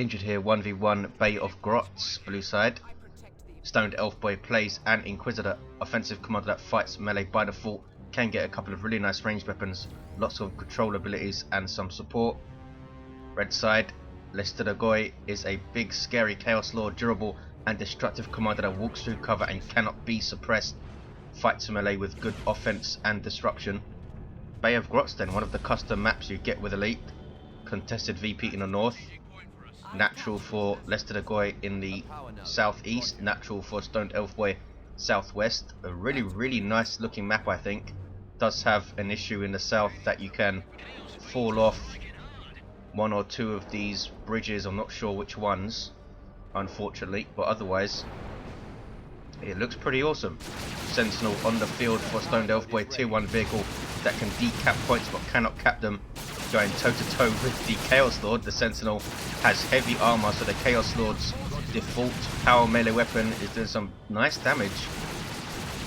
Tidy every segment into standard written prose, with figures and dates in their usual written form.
injured here. 1v1 Bay of Grots, blue side. Stoned Elf Boy plays an Inquisitor, offensive commander that fights melee by default, can get a couple of really nice ranged weapons, lots of control abilities and some support. Red side, Strigoi is a big scary Chaos Lord, durable and destructive commander that walks through cover and cannot be suppressed, fights melee with good offense and disruption. Bay of Grots then, one of the custom maps you get with Elite, contested VP in the north, natural for Strigoi in the southeast, natural for Stoned Elfboy southwest. A really nice looking map, I think. Does have an issue in the south that you can fall off one or two of these bridges. I'm not sure which ones, unfortunately, but otherwise it looks pretty awesome. Sentinel on the field for Stoned Elfboy, tier 1 vehicle that can decap points but cannot cap them, going toe to toe with the Chaos Lord. The Sentinel has heavy armor, so the Chaos Lord's default power melee weapon is doing some nice damage.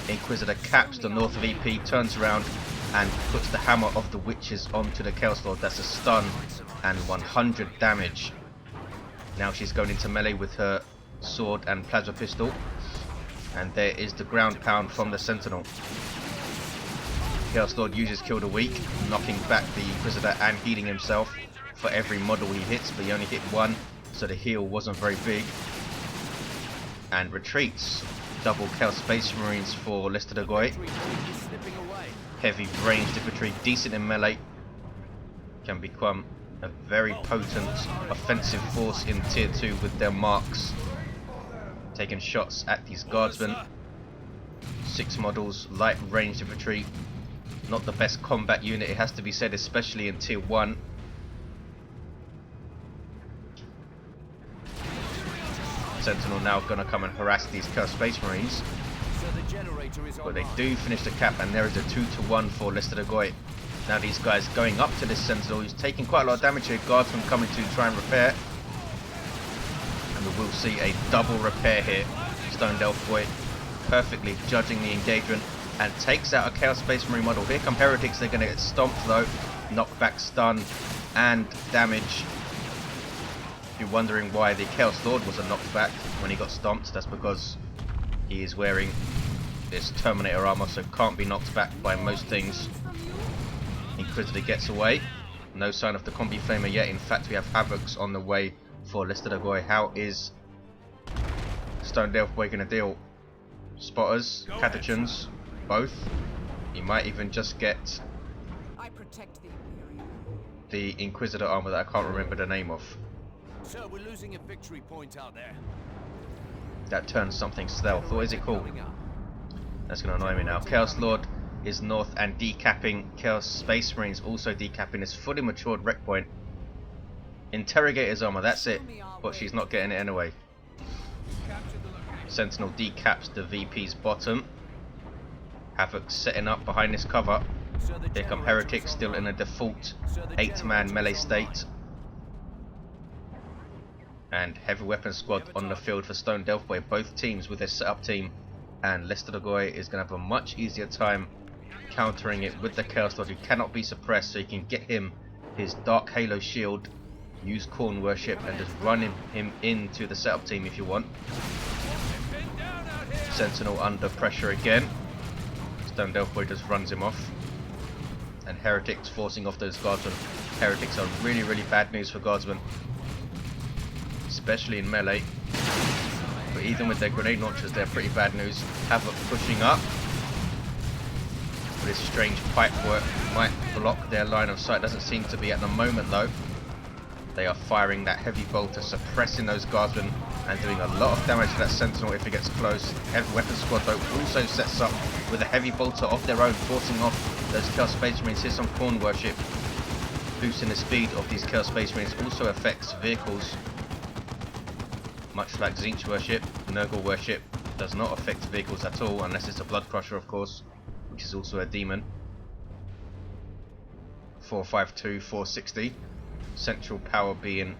Inquisitor caps the north VP, turns around and puts the hammer of the witches onto the Chaos Lord. That's a stun and 100 damage. Now she's going into melee with her sword and plasma pistol, and there is the ground pound from the Sentinel. Chaos Lord uses Kill the Weak, knocking back the Inquisitor and healing himself for every model he hits, but he only hit one, so the heal wasn't very big. And retreats. Double Chaos Space Marines for Strigoi. Heavy ranged infantry, decent in melee. Can become a very potent offensive force in tier 2 with their marks. Taking shots at these guardsmen. 6 models, light ranged infantry. Not the best combat unit, it has to be said, especially in tier 1. Sentinel now gonna come and harass these Chaos Space Marines, but they do finish the cap, and there is a 2-to-1 for Strigoi. Now these guys going up to this Sentinel, who's taking quite a lot of damage here. Guardsmen coming to try and repair, and we will see a double repair here. Stoned Elfboy perfectly judging the engagement and takes out a Chaos Space Marine model. Here come Heretics, they're going to get stomped though. Knockback, stun and damage. If you're wondering why the Chaos Lord was a knocked back when he got stomped, that's because he is wearing this Terminator armor, so can't be knocked back by most things. Inquisitor gets away. No sign of the Combi Flamer yet. In fact, we have Havocs on the way for Strigoi. How is Stoned Elfboy going to deal? Spotters, Catechins, both. He might even just get the Inquisitor armor that I can't remember the name of. So we're losing a victory point out there. That turns something stealth. What is it called? That's going to annoy me now. Chaos Lord is north and decapping. Chaos Space Marines also decapping his fully matured wreck point. Interrogator's armor, that's it. But she's not getting it anyway. Sentinel decaps the VP's bottom. Havoc setting up behind this cover. Here come Heretics, still in a default 8-man melee state. And heavy weapon squad on the field for Stoned Elfboy, both teams with their setup team, and Strigoi is going to have a much easier time countering it with the Chaos Lord, who cannot be suppressed, so you can get him his Dark Halo shield, use Corn Worship and just run him into the setup team if you want. Sentinel under pressure again. Stoned Elfboy just runs him off, and Heretics forcing off those guardsmen. Heretics are really bad news for guardsmen, especially in melee, but even with their grenade launchers they're pretty bad news. Havoc pushing up. This strange pipe work might block their line of sight, doesn't seem to be at the moment though. They are firing that heavy bolter, suppressing those guardsmen and doing a lot of damage to that Sentinel if it gets close. Heavy weapon squad though also sets up with a heavy bolter of their own, forcing off those Chaos Space Marines. Here's some Corn Worship, boosting the speed of these Chaos Space Marines. Also affects vehicles, much like Tzeentch Worship. Nurgle Worship does not affect vehicles at all, unless it's a Blood Crusher of course, which is also a demon. 452, 460. Central power being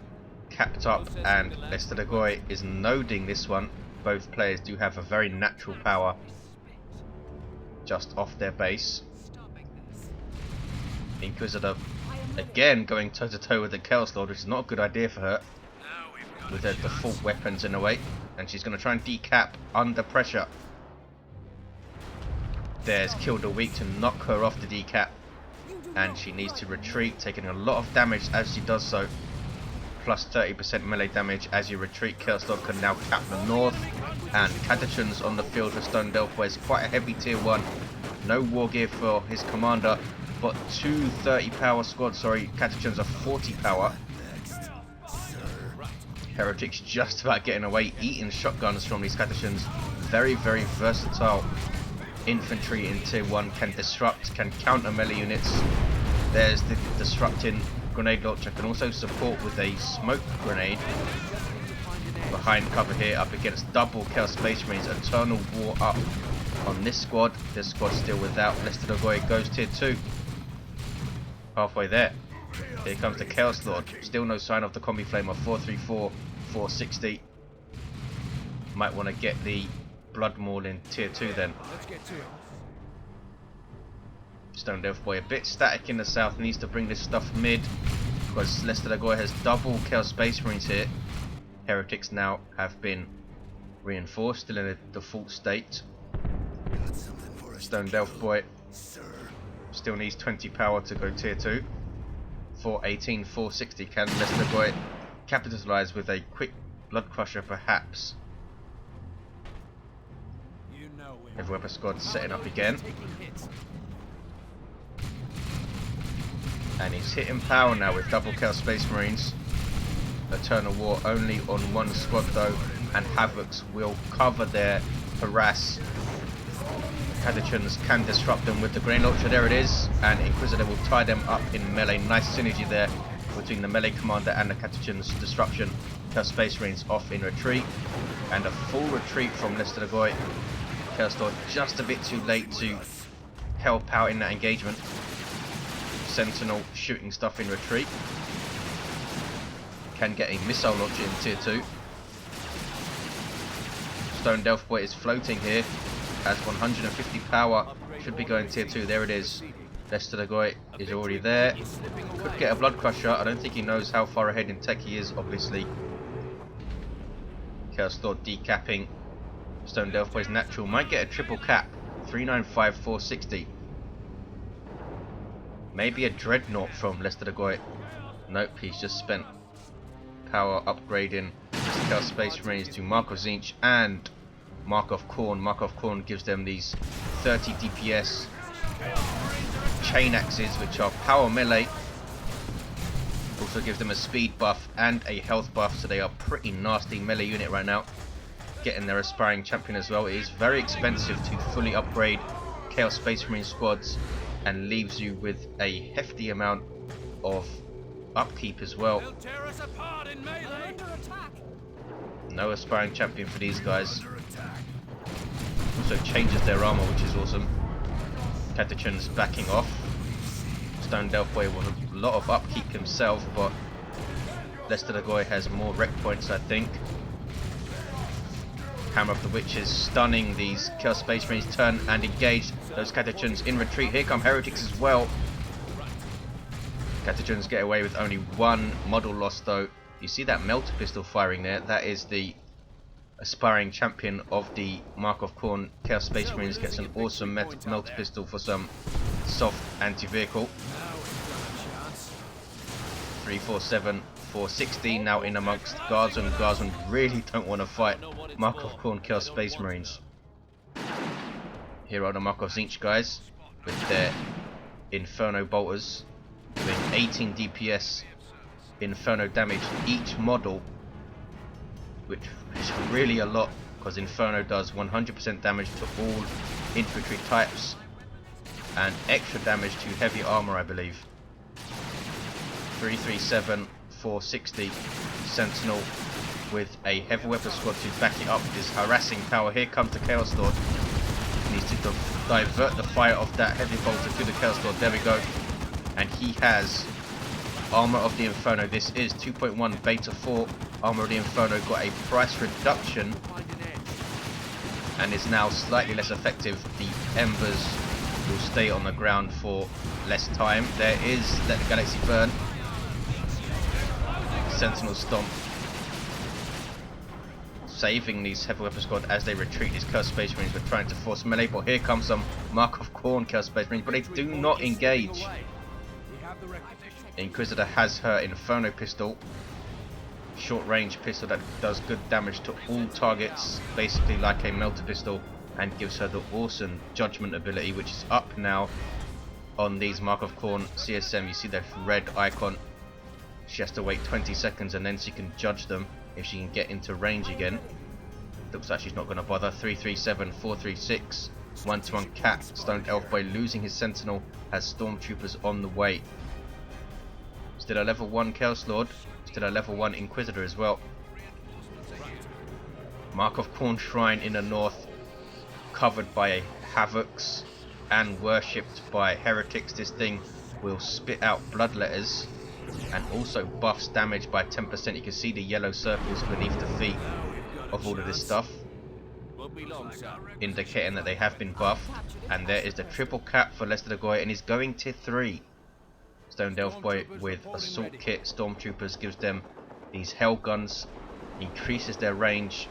capped up, and Strigoi is noding this one. Both players do have a very natural power just off their base. Inquisitor again going toe to toe with the Chaos Lord, which is not a good idea for her. with her default weapons in a way, and she's going to try and decap under pressure. There's Kill the Weak to knock her off the decap, and she needs to retreat, taking a lot of damage as she does so. Plus 30% melee damage as you retreat. Chaos Lord can now cap the north, and Catachans on the field for Stone Delphi is quite a heavy tier 1. No war gear for his commander, but two 30 power squads. Sorry, Catachans are 40 power. Heretics just about getting away, eating shotguns from these Catachans. Very, very versatile infantry in tier 1, can disrupt, can counter melee units. There's the disrupting grenade launcher, can also support with a smoke grenade. Behind cover here, up against double Chaos Space Marines. Eternal War up on this squad. This squad still without Strigoi, goes tier 2. Halfway there. Here comes the Chaos Lord. Still no sign of the combi flame of 434, 460. Might want to get the Blood Maul in tier 2 then. Stone Delphi a bit static in the south, needs to bring this stuff mid because Strigoi has double Chaos Space Marines here. Heretics now have been reinforced, still in a default state. Stone Delphi still needs 20 power to go tier 2. 418, 460. Can Strigoi capitalize with a quick blood crusher perhaps? Heavy weapon squad setting up again. And he's hitting power now with double Chaos Space Marines. Eternal War only on one squad though, and Havocs will cover their harass. Catachans can disrupt them with the grenade launcher, there it is, and Inquisitor will tie them up in melee. Nice synergy there between the melee commander and the Catachans. Disruption, Chaos Space Marines off in retreat, and a full retreat from Strigoi. Chaos Lord just a bit too late to help out in that engagement. Sentinel shooting stuff in retreat. Can get a missile launcher in tier 2. Stone Delphi is floating here. Has 150 power. Should be going tier 2. There it is. Strigoi is already there. Could get a blood crusher. I don't think he knows how far ahead in tech he is, obviously. Chaos Lord decapping Stone Delphi's natural. Might get a triple cap. 395, 460. Maybe a dreadnought from Strigoi. Nope, he's just spent power upgrading his Chaos Space Marines to Mark of Tzeentch and Mark of Khorne. Mark of Khorne gives them these 30 DPS chain axes, which are power melee. Also gives them a speed buff and a health buff, so they are pretty nasty melee unit right now. Getting their aspiring champion as well. It is very expensive to fully upgrade Chaos Space Marine squads, and leaves you with a hefty amount of upkeep as well. No aspiring champion for these guys. Also changes their armor, which is awesome. Catachans backing off. Stone Delphi with a lot of upkeep himself, but Strigoi has more rec points, I think. Hammer of the Witches stunning these Chaos Space Marines. Turn and engage those Catachans in retreat. Here come Heretics as well. Catachans get away with only one model loss though. You see that melter pistol firing there? That is the aspiring champion of the Mark of Khorne. Chaos Space Marines gets an awesome melter pistol for some soft anti-vehicle. 347, 460 now in amongst Guardsmen. Guardsmen really don't want to fight Mark of Khorne Chaos Space Marines. Here are the Mark of Tzeentch guys with their Inferno Bolters doing 18 DPS Inferno damage each model, which is really a lot because Inferno does 100% damage to all infantry types and extra damage to heavy armor, I believe. 337, 460 Sentinel with a heavy weapon squad to back it up with his harassing power. Here comes the Chaos Lord. He needs to divert the fire of that heavy bolter to the Chaos Lord. There we go. And he has Armor of the Inferno. This is 2.1 Beta 4. Armor of the Inferno got a price reduction and is now slightly less effective. The Embers will stay on the ground for less time. There is Let the Galaxy Burn. Sentinel Stomp saving these heavy weapon squad as they retreat. These Cursed Space Marines were trying to force melee, but here comes some Mark of Khorne Cursed Space Marines, but they do not engage. Inquisitor has her Inferno pistol, short range pistol that does good damage to all targets, basically like a melter pistol, and gives her the awesome Judgment ability, which is up now on these Mark of Khorne CSM. You see that red icon. She has to wait 20 seconds and then she can judge them if she can get into range again. Looks like she's not going to bother. 337, 436, 1-to-1 cat. Stoned Elf Boy losing his sentinel, has stormtroopers on the way. Still a level 1 Chaos Lord, still a level 1 Inquisitor as well. Mark of Khorne Shrine in the north, covered by Havocs and worshipped by heretics. This thing will spit out bloodletters and also buffs damage by 10%. You can see the yellow circles beneath the feet of all of this stuff, indicating that they have been buffed. And there is the triple cap for Strigoi, and he's going tier 3. Stoned Elf Boy with assault kit, stormtroopers, gives them these hell guns, increases their range,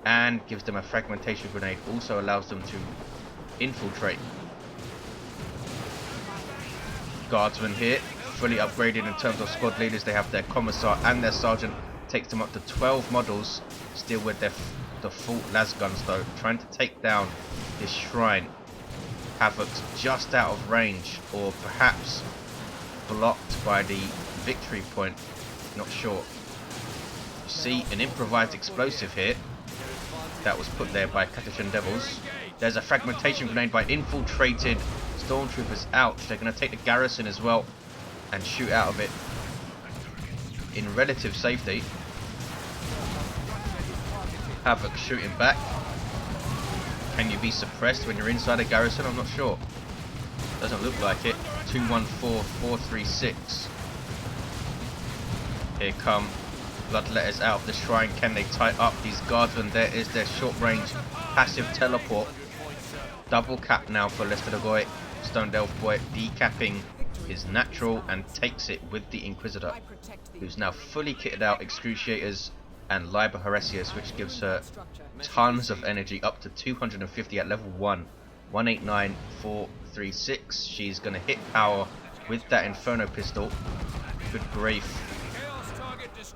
and gives them a fragmentation grenade, also allows them to infiltrate. Guardsmen here, fully upgraded in terms of squad leaders. They have their commissar and their sergeant, takes them up to 12 models, still with their default las guns though, trying to take down this shrine. Havoc's just out of range, or perhaps blocked by the victory point, not sure. You see an improvised explosive here that was put there by Catachan Devils. There's a fragmentation grenade by infiltrated stormtroopers. Ouch, they're going to take the garrison as well and shoot out of it in relative safety. Havoc shooting back. Can you be suppressed when you're inside a garrison? I'm not sure. Doesn't look like it. 214, 436. Here come bloodletters out of the shrine. Can they tie up these guardsmen? There is their short range passive teleport. Double cap now for Strigoi. Stoned Elf Boy decapping his natural and takes it with the Inquisitor, who's now fully kitted out Excruciators and Liber Heresius, which gives her tons of energy, up to 250 at level 1. 189, 436. She's going to hit power with that Inferno pistol. Good grief.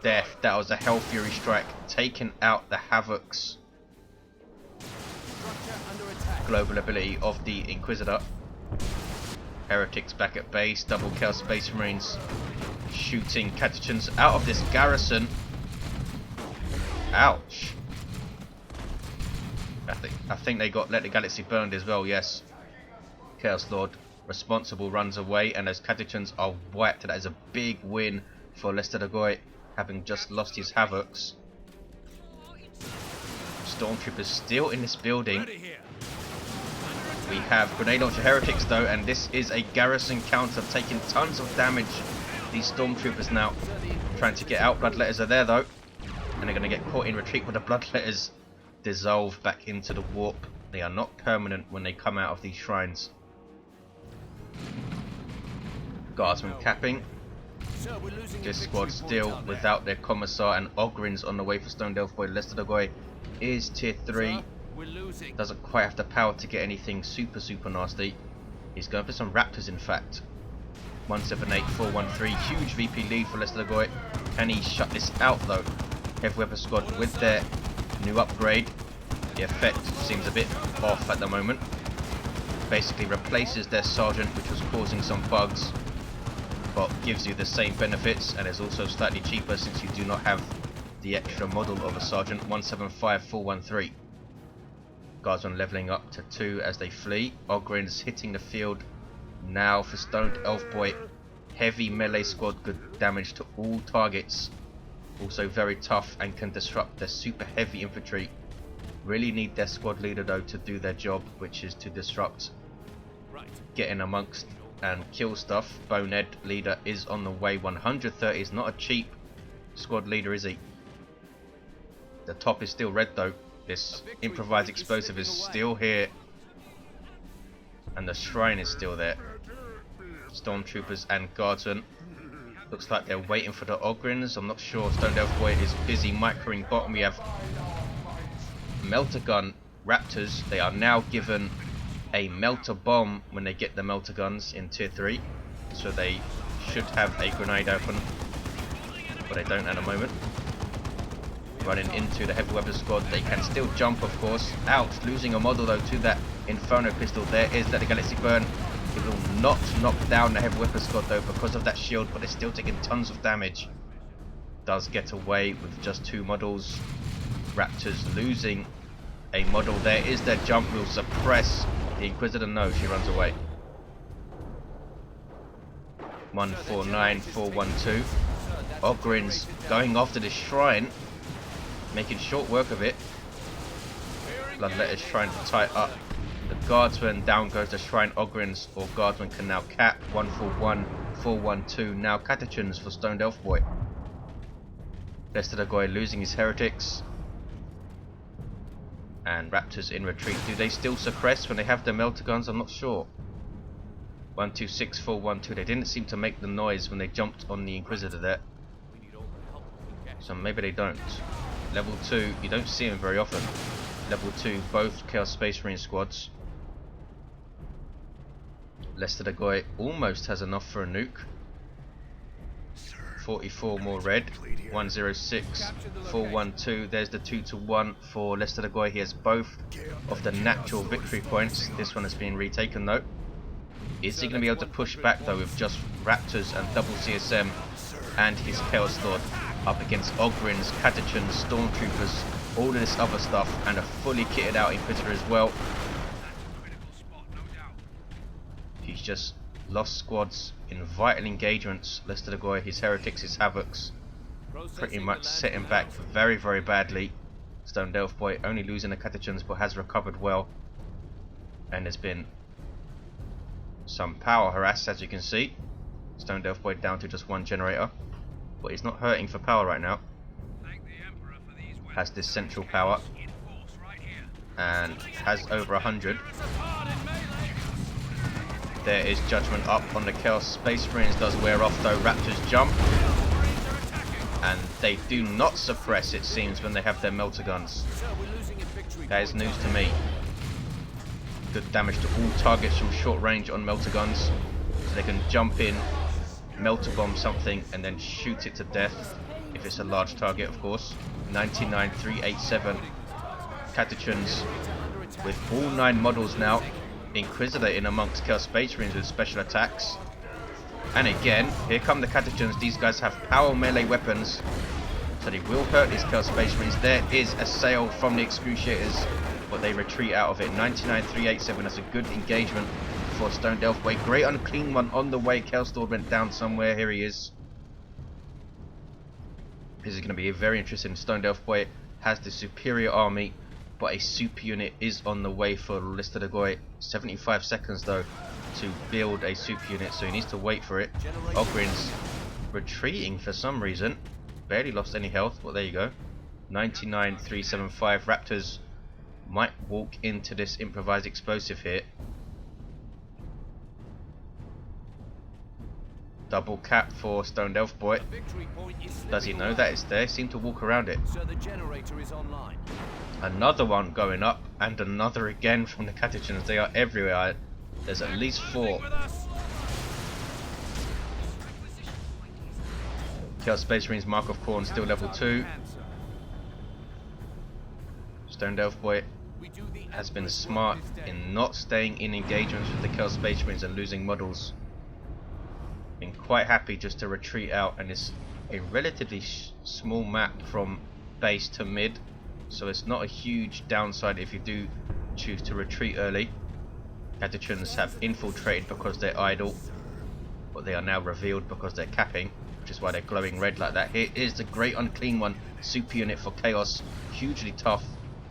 Death. That was a Hell Fury strike, taking out the Havocs. Global ability of the Inquisitor. Heretics back at base. Double Chaos Space Marines shooting Catachans out of this garrison. Ouch. I think they let the galaxy burned as well. Yes. Chaos Lord responsible runs away, and as Catachans are wiped, that is a big win for Strigoi, having just lost his Havocs. Stormtroopers still in this building. We have grenade launcher heretics though, and this is a garrison counter, taking tons of damage. These stormtroopers now trying to get out. Bloodletters are there though, and they're going to get caught in retreat, but the bloodletters dissolve back into the warp. They are not permanent when they come out of these shrines. Guardsmen capping. This squad still without their commissar, and Ogren's on the way for Stoned Elf Boy. Strigoi is tier 3. Doesn't quite have the power to get anything super nasty. He's going for some Raptors in fact. 178, 413. Huge VP lead for Strigoi. Can he shut this out though? Heavy Weapon Squad with their new upgrade. The effect seems a bit off at the moment. Basically replaces their sergeant, which was causing some bugs, but gives you the same benefits, and is also slightly cheaper since you do not have the extra model of a sergeant. 175, 413. Guardsmen leveling up to 2 as they flee. Ogren's hitting the field now for Stoned Elf Boy. Heavy melee squad, good damage to all targets. Also very tough and can disrupt their super heavy infantry. Really need their squad leader though to do their job, which is to disrupt, get in amongst and kill stuff. Bonehead leader is on the way. 130 is not a cheap squad leader, is he? The top is still red though. This improvised explosive is still here, and the shrine is still there. Stormtroopers and guardsmen. Looks like they're waiting for the Ogrins. I'm not sure. Stoned Elf Boy is busy microing bottom. We have melter gun Raptors, they are now given a melter bomb when they get the melter guns in tier 3. So they should have a grenade open, but they don't at the moment. Running into the heavy weapons squad, they can still jump, of course. Ouch, losing a model though to that Inferno pistol. There is that Galaxy Burn. It will not knock down the heavy weapons squad though because of that shield, but they're still taking tons of damage. Does get away with just 2 models. Raptors losing a model. There is their jump, will suppress the Inquisitor. No, she runs away. 149, 412. Ogren's going after this shrine, making short work of it. Bloodletter's trying to tie up the guardsman. Down goes the shrine. Ogren's or guardsman can now cap. 141, 412. Now Catechins for Stoned Elf Boy. Strigoi losing his heretics. And Raptors in retreat. Do they still suppress when they have their melter guns? I'm not sure. 126, 412. They didn't seem to make the noise when they jumped on the Inquisitor there. So maybe they don't. Level 2, you don't see them very often. Level 2, both Chaos Space Marine squads. Strigoi almost has enough for a nuke. 44 more red. 106, 412. There's the 2-1 for Strigoi. He has both of the natural victory points. This one has been retaken though. Is he going to be able to push back though with just Raptors and double CSM and his Chaos Lord up against Ogren's, Catechins, Stormtroopers, all of this other stuff, and a fully kitted out Inquisitor as well? He's just lost squads in vital engagements. Strigoi, his heretics, his havocs, pretty much set him back very, very badly. Stoned Elf Boy only losing the Catechins, but has recovered well, and there's been some power harass, as you can see. Stoned Elf Boy down to just 1 generator, but he's not hurting for power right now. Has this central power and has over 100. There is Judgment up on the Chaos Space Marines. Does wear off though. Raptors jump, and they do not suppress, it seems, when they have their melter guns. That is news to me. Good damage to all targets from short range on melter guns, so they can jump in, melter bomb something, and then shoot it to death if it's a large target, of course. 99, 387. Catechins with all 9 models now. Inquisitor in amongst Chaos Space Marines with special attacks. And again, here come the Catechins. These guys have power melee weapons, so they will hurt these Chaos Space Marines. There is a sail from the Excruciators, but they retreat out of it. 99, 387. That's a good engagement for Stoned Elf Boy. Great unclean one on the way. Chaos Lord went down somewhere. Here he is. This is going to be very interesting. Stoned Elf Boy has the superior army, but a super unit is on the way for Strigoi. 75 seconds though to build a super unit, so he needs to wait for it. Ogren's retreating for some reason. Barely lost any health, but there you go. 99, 375. Raptors might walk into this improvised explosive here. Double cap for Stoned Elf Boy. Does he know that it's there? Seem to walk around it. So the generator is online. Another one going up, and another again from the Catechins. They are everywhere. There's at least 4. Chaos Space Marines Mark of Khorne still level 2. Stoned Elf Boy has been smart in not staying in engagements with the Chaos Space Marines and losing models. Been quite happy just to retreat out, and it's a relatively small map from base to mid, so it's not a huge downside if you do choose to retreat early. Catechins have infiltrated because they're idle, but they are now revealed because they're capping, which is why they're glowing red like that. Here is the Great Unclean One, super unit for Chaos, hugely tough,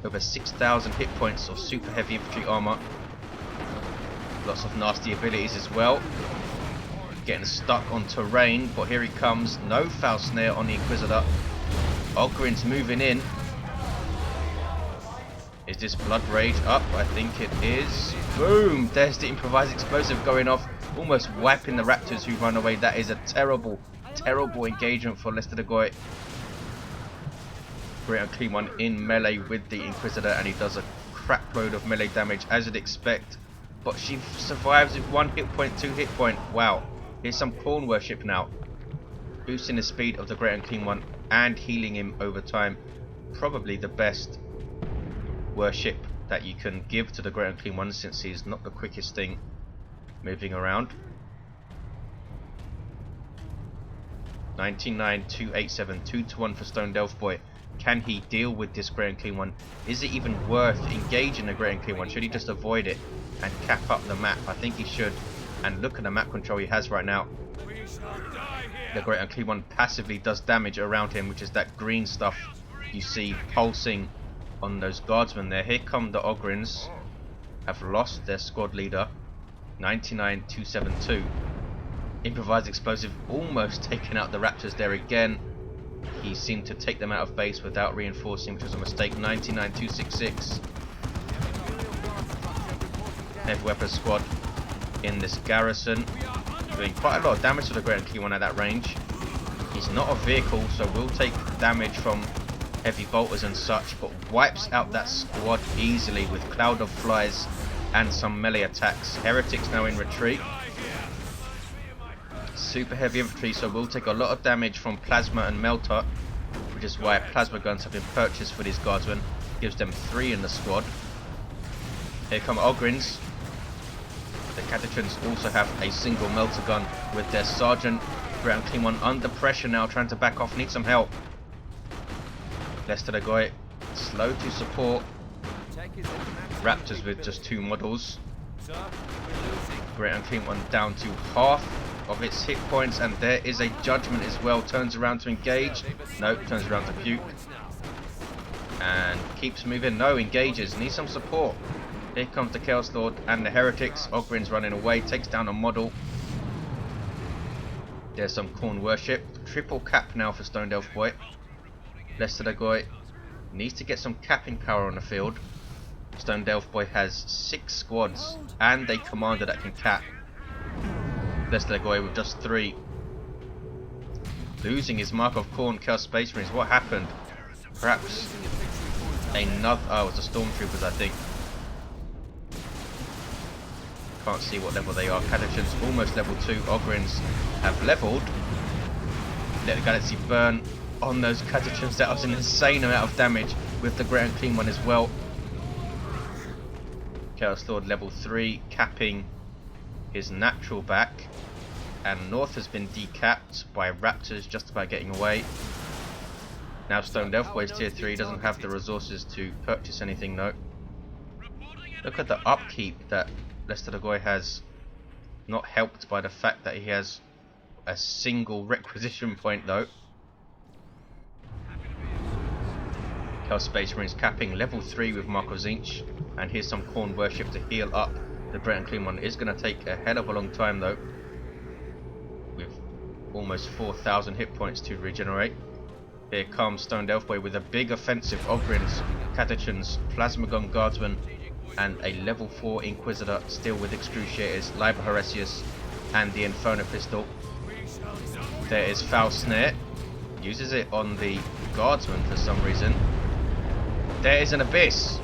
over 6,000 hit points of super heavy infantry armor, lots of nasty abilities as well. Getting stuck on terrain, but here he comes. No foul snare on the Inquisitor. Ogren's moving in. Is this Blood Rage up? I think it is. Boom! There's the improvised explosive going off, almost wiping the Raptors who run away. That is a terrible, terrible engagement for Strigoi. Great Unclean One in melee with the Inquisitor, and he does a crap load of melee damage as you'd expect. But she survives with 1 hit point, 2 hit point. Wow. Here's some Corn Worship now. Boosting the speed of the Great Unclean One and healing him over time. Probably the best worship that you can give to the Great Unclean One, since he's not the quickest thing moving around. 99,287, 2-1 for Stoned Elf Boy. Can he deal with this Great Unclean One? Is it even worth engaging the Great Unclean One? Should he just avoid it and cap up the map? I think he should. And look at the map control he has right now. The Great Unclean One passively does damage around him, which is that green stuff you see pulsing on those guardsmen there. Here come the Ogrins. Have lost their squad leader. 99,272. Improvised explosive almost taking out the Raptors there again. He seemed to take them out of base without reinforcing, which was a mistake. 99,266. Heavy weapons squad in this garrison, doing quite a lot of damage to the Great Unclean One at that range. He's not a vehicle, so will take damage from heavy bolters and such, but wipes out that squad easily with Cloud of Flies and some melee attacks. Heretics now in retreat. Super heavy infantry, so will take a lot of damage from Plasma and Melter, which is why plasma guns have been purchased for these guardsmen. Gives them 3 in the squad. Here come Ogrins. The Catechins also have a single melter gun with their sergeant. Great Unclean One under pressure now, trying to back off, need some help. Strigoi slow to support. Raptors with just 2 models. Great Unclean One down to half of its hit points, and there is a judgment as well. Turns around to engage. No, turns around to puke. And keeps moving. No, engages. Needs some support. Here comes the Chaos Lord and the Heretics. Ogrin's running away. Takes down a model. There's some Corn Worship. Triple cap now for Stoned Elf Boy. Strigoi needs to get some capping power on the field. Stoned Elf Boy has 6 squads and a commander that can cap. Strigoi with just 3. Losing his Mark of Corn Chaos Space Marines. What happened? Perhaps another... oh, it's the Stormtroopers, I think. Can't see what level they are. Catechins almost level 2. Ogrins have leveled. Let the Galaxy burn on those Catechins. That was an insane amount of damage with the Great Unclean One as well. Chaos Lord level 3, capping his natural back. And North has been decapped by Raptors, just about getting away. Now Stoned Elf Boy's tier 3, doesn't have the resources to purchase anything though. Look at the upkeep that Strigoi has, not helped by the fact that he has a single requisition point though. Chaos Space Marines capping level 3 with Mark of Zinch, and here's some Corn Worship to heal up. The Great Unclean One is going to take a hell of a long time though, with almost 4,000 hit points to regenerate. Here comes Stoned Elf Boy with a big offensive. Ogrins, Catechins, Plasma Gun Guardsmen, and a level 4 Inquisitor, still with Excruciators, Liber Heresius, and the Inferno Pistol. There is Foul Snare, uses it on the Guardsman for some reason. There is an Abyss,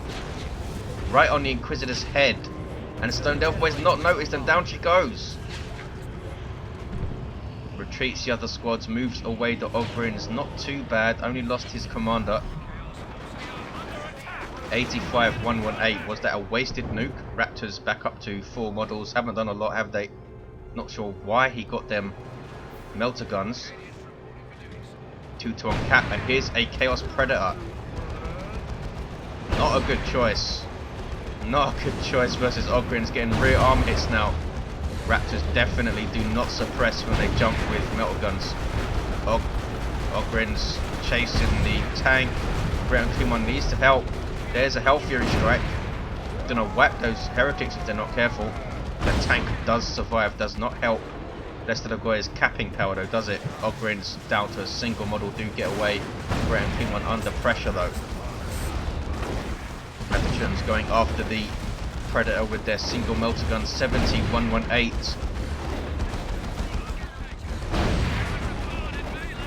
right on the Inquisitor's head, and Stoned Elf Boy's not noticed, and down she goes. Retreats the other squads, moves away the Ogrins, not too bad, only lost his commander. 85,118, was that a wasted nuke? Raptors back up to 4 models, haven't done a lot, have they? Not sure why he got them melter guns. 2-to-1 cap, and here's a Chaos Predator. Not a good choice. Not a good choice versus Ogrins, getting rear arm hits now. Raptors definitely do not suppress when they jump with melter guns. Ogrins chasing the tank. Great Unclean One needs to help. There's a Hell Fury strike. Gonna whack those Heretics if they're not careful. The tank does survive, does not help. Strigoi is capping power though, does it? Ogrins down to a single model, do get away. Great Unclean One under pressure though. Catechins going after the Predator with their single melter gun. 70,118.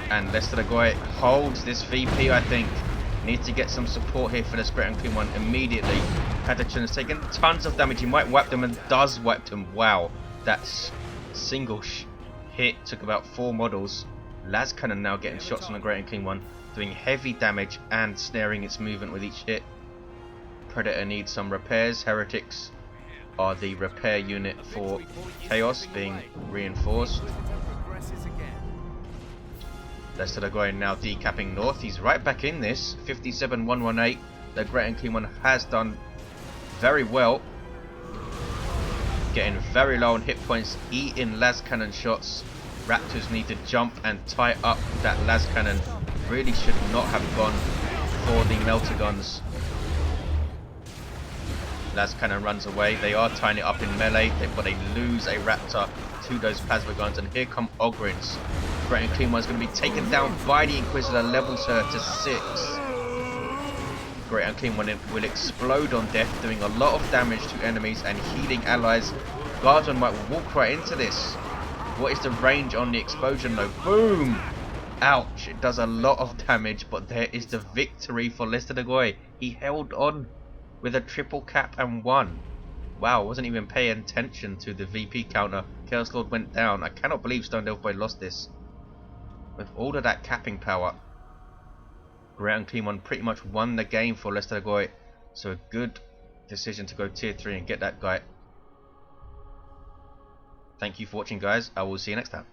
And Strigoi holds this VP, I think. Needs to get some support here for the Great Unclean One immediately. Hadachin has taken tons of damage. He might wipe them and does wipe them. Wow, that single hit took about 4 models. Las Cannon now getting shots on the Great Unclean One, doing heavy damage and snaring its movement with each hit. Predator needs some repairs. Heretics are the repair unit for Chaos being reinforced. Strigoi now decapping north. He's right back in this. 57-118. The Great Unclean One has done very well. Getting very low on hit points. Eating las cannon shots. Raptors need to jump and tie up that las cannon. Really should not have gone for the melter guns. Las cannon runs away. They are tying it up in melee, but they lose a raptor to those plasma guns. And here come Ogrins. Great Unclean One's going to be taken down by the Inquisitor, levels her to 6. Great Unclean One will explode on death, doing a lot of damage to enemies and healing allies. Guardian might walk right into this. What is the range on the explosion though? Boom! Ouch, it does a lot of damage, but there is the victory for Strigoi. He held on with a triple cap and won. Wow, wasn't even paying attention to the VP counter. Chaos Lord went down. I cannot believe Stone Elfboy lost this. With all of that capping power, Great Unclean One pretty much won the game for Strigoi. So a good decision to go tier 3 and get that guy. Thank you for watching, guys. I will see you next time.